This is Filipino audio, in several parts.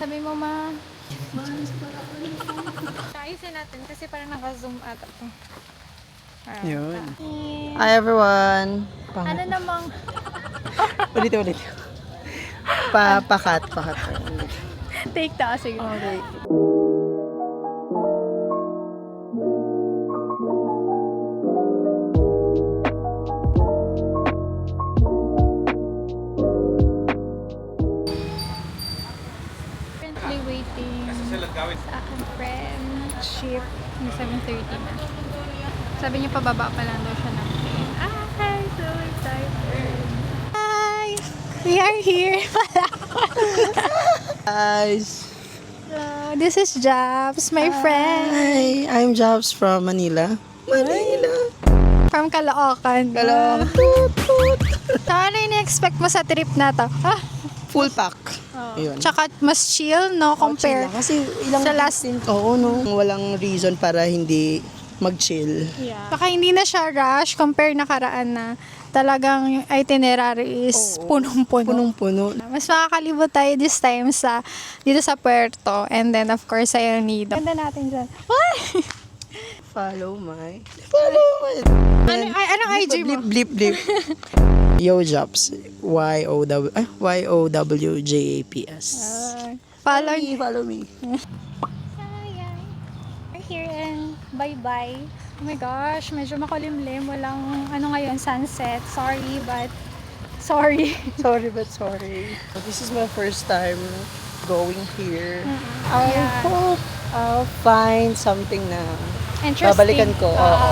Sabi mo, ma. Ayusin natin kasi parang naka-zoom ata to. Yun. Hi everyone. Ano namang Ulit. Pakat. take ta? Sige. Okay. Currently waiting sa aking friendship na 7:30 na. Sabi niya pababa pa lang daw siya ng plane. Hi! So excited! Hi! We are here! Guys. Hello, this is Jobs, my friend. Hi, I'm Jobs from Manila. From Caloocan. Hello. So, ano yung expect mo sa trip na to? Full pack. Yun. Tsaka mas chill, no? Compare. Chill lang. Kasi ilang sa last- days din. Oo, no. Walang reason para hindi mag-chill. Yeah. Saka hindi na siya rush compare nakaraan na talagang yung itinerary is punong-puno. Punong-puno. Mas makakalibot tayo this time dito sa Puerto and then of course sa El Nido. Ganda natin dyan. What? Follow my. Anong IG mo? Blip. Yo Jobs. YOWJAPS. Follow Follow me. Hi. We're here and bye-bye. Oh my gosh, medyo makulimlim. Walang ngayon, sunset. Sorry. Sorry but sorry. This is my first time going here. I Yeah. hope I'll find something na Interesting. babalikan ko. Oo.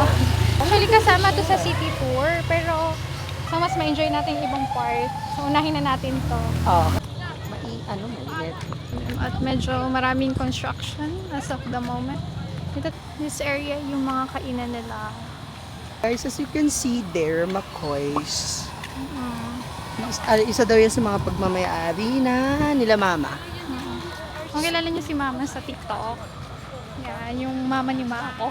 Actually, kasama to sa city tour. Pero, mas ma-enjoy natin yung ibang part. So, unahin na natin to. Mainit. At medyo maraming construction as of the moment. This area, yung mga kainan nila. Guys, as you can see there, McCoy's. Isa daw yan sa mga pagmamayari na nila mama. Kung kilala niyo si Mama sa TikTok, yan, yung mama ni Mako.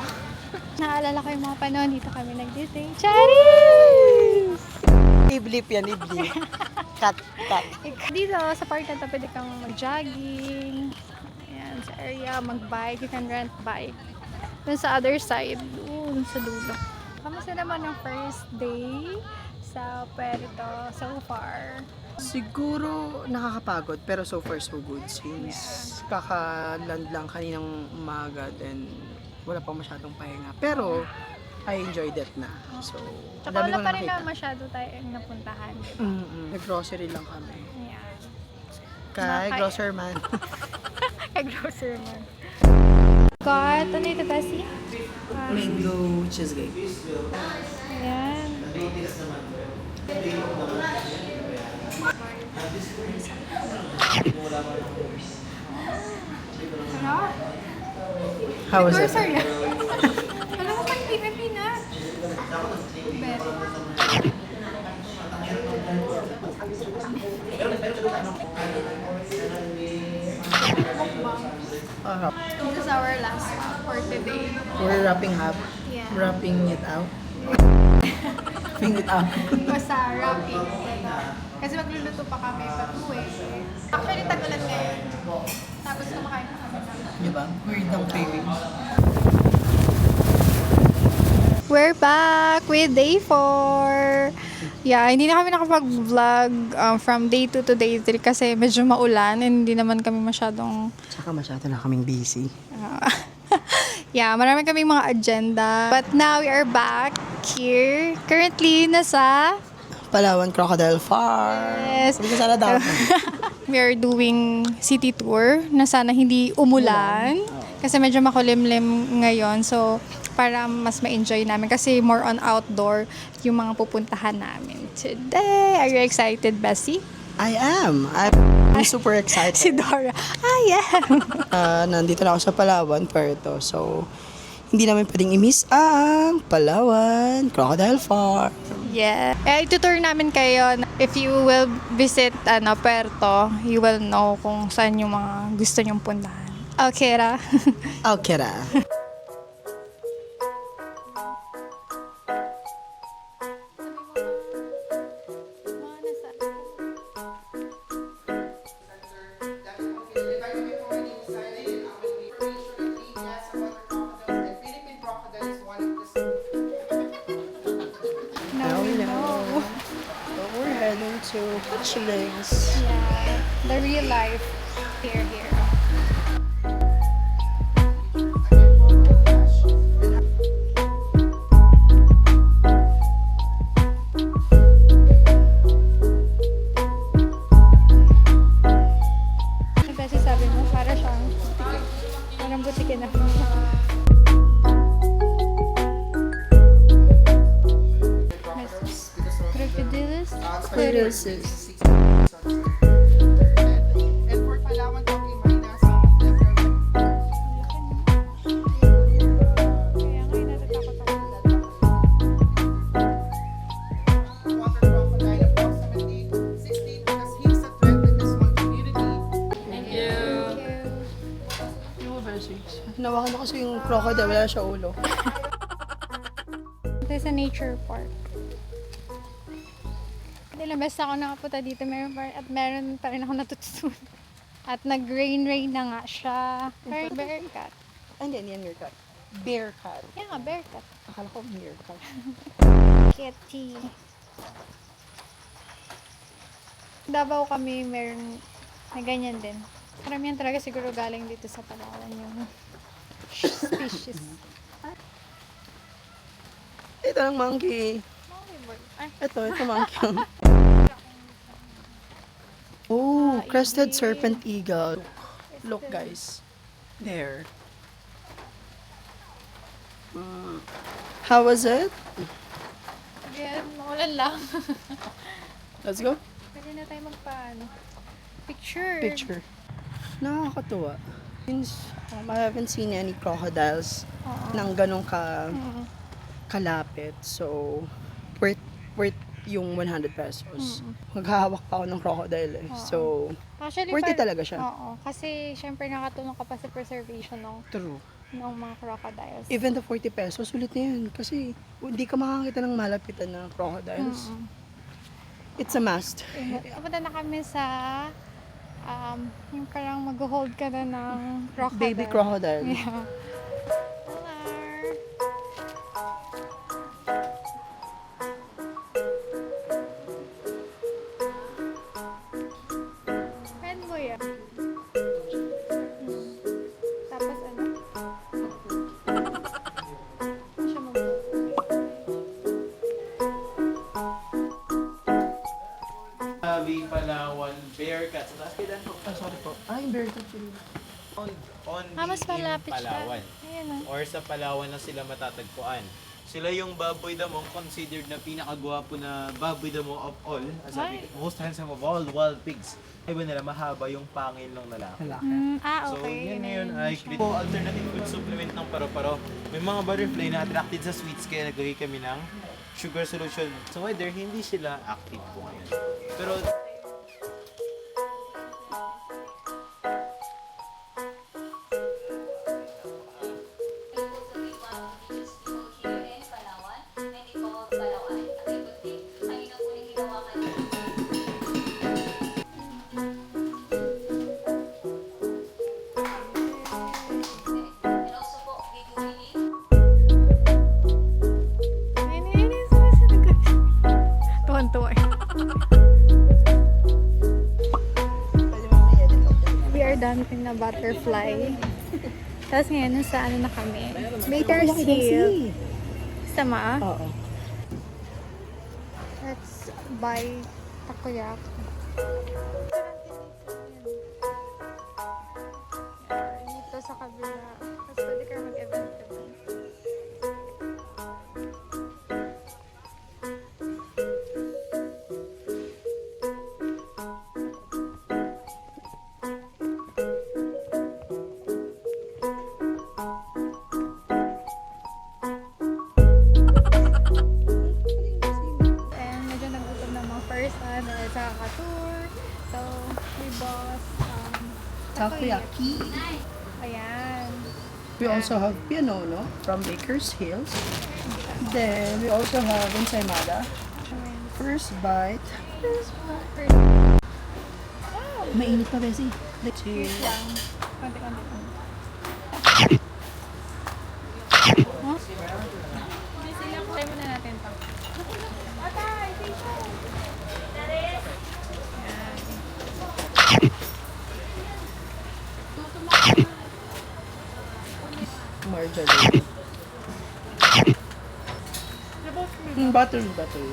Naalala ko yung mga panahon dito kami nag-date. Charis! Iblip yan, iblip. Cut. Dito, sa park na to, pwede kang mag-jogging. Ayan, sa area, mag-bike. You can rent bike. Dun sa other side, dun sa dulo. Kamusta naman ang first day sa Puerto so far? Siguro nakakapagod pero so far so good since kaka-land lang kaninang umaga then wala pa masyadong pahinga. Pero I enjoyed it na. So, Tsaka dami wala kong pa rin na nakita. masyado tayong napuntahan. Diba? Nag-grocery lang kami. Ayan. Kay Nakaka- Grocerman. Grocer man. Got, ano ito, Tassie? Mango cheesecake. Ayan. How was it? Grocer yan. Alam mo, may peanut. This is our last stop for today. We're wrapping up. Yeah. Wrapping it out. Wrapping it up. Basta wrapping. Kasi magluluto pa kami patuloy. Actually, tagulan ngayon. Tapos kumakain pa kami ng Diba? Weird ang cravings. We're back with day 4. Yeah, hindi na kami nakapag-vlog from day 2 to day 3 kasi medyo maulan and hindi naman kami masyadong Tsaka masyado na kaming busy. yeah, marami kaming mga agenda. But now we are back here. Currently, nasa Palawan Crocodile Farm. Yes. Sabi ko sana daw. we are doing city tour na sana hindi umulan. Kasi medyo makulimlim ngayon. So, para mas ma-enjoy namin. Kasi more on outdoor yung mga pupuntahan namin today. Are you excited, Bessie? I am. I'm super excited. Si Dora. I am. Nandito na ako sa Palawan, Puerto. So, hindi namin pwedeng i-miss ang Palawan Crocodile Farm. Yeah. Itutour namin kayo. If you will visit Puerto, you will know kung saan yung mga gusto nyong puntahan. Okay ra? Okay ra. Hatchlings. Yeah, the real life. Here. Kasi sabi mo, para siyang parang butike na. Crocodilus? Curiouses. And for Palawan, talking minus some of them Kaya ngayon natatakot ako. water crocodile approximately 16 because he's a threat in this one community. Thank you. Yung versus. Hinawakan ko kasi yung crocodile, wala siya ulo. Ito sa nature park. Ilang beses ako nakapunta dito, meron pa rin ako natutunan. At nag-rain na nga siya. Pero bear cat. Ay, hindi yan meerkat. Bear cat. Yan nga, bear cat. Akala ko meerkat. Kitty. Davao kami, meron na ganyan din. Karamihan talaga siguro galing dito sa Palawan yung species. Ito ang monkey. Ay, Ito monkey. Oh, crested serpent eagle. Look guys. There. How was it? again, makulan lang. Let's go. Pwede na tayo picture. Picture. Nakakatuwa. Since I haven't seen any crocodiles Oo. nang ganong Mm. kalapit. So, worth yung 100 pesos. Mm. Maghahawak pa ako ng crocodile eh. Oo. So, Actually, worth it talaga siya. Oo. Kasi, syempre, nakatulong ka pa sa preservation True. ng mga crocodiles. Even the 40 pesos, sulit na yan. Kasi, hindi ka makakita ng malapitan na crocodiles. Mm-mm. It's a must. Pupunta na kami sa yung parang mag-hold ka na ng crocodile. Baby crocodile. Yeah. Pen mo yan. Tapos ano? Siya Palawan, Bearcat. So, tapos kailan po? Sorry po. Ay, bear cat yun. mas malapit siya. Palawan. Ayan o. Or sa Palawan na sila matatagpuan. Sila yung baboy damo considered na pinakagwapo na baboy damo of all. Sabi, Ay. most handsome of all wild pigs. Iba nila, mahaba yung pangil ng lalaki. Lalaki. Okay. So, yun na yun ay alternative food supplement ng paro-paro. May mga butterfly na attracted sa sweets kaya naglagay kami ng sugar solution. So, whether hindi sila active po ngayon. Pero, Tuwan-tuwa. Pwede mo may edit lang. We are dancing na butterfly. Tapos ngayon, nasa ano na kami? Baker's Hill. Sama. Oo. Let's buy takoyaki. Dito sa kabila. Tapos pwede ka mag-event. And medyo nagutom na mga person dahil sa kaka-tour. So, we bought Takoyaki. Ayan. We also have piano, no? From Baker's Hills. Then, we also have ensaymada. First bite. Mainit pa, Bessie. Cheers lang. Konti-konti lang. Huh? Try muna natin to. margarine. Battery.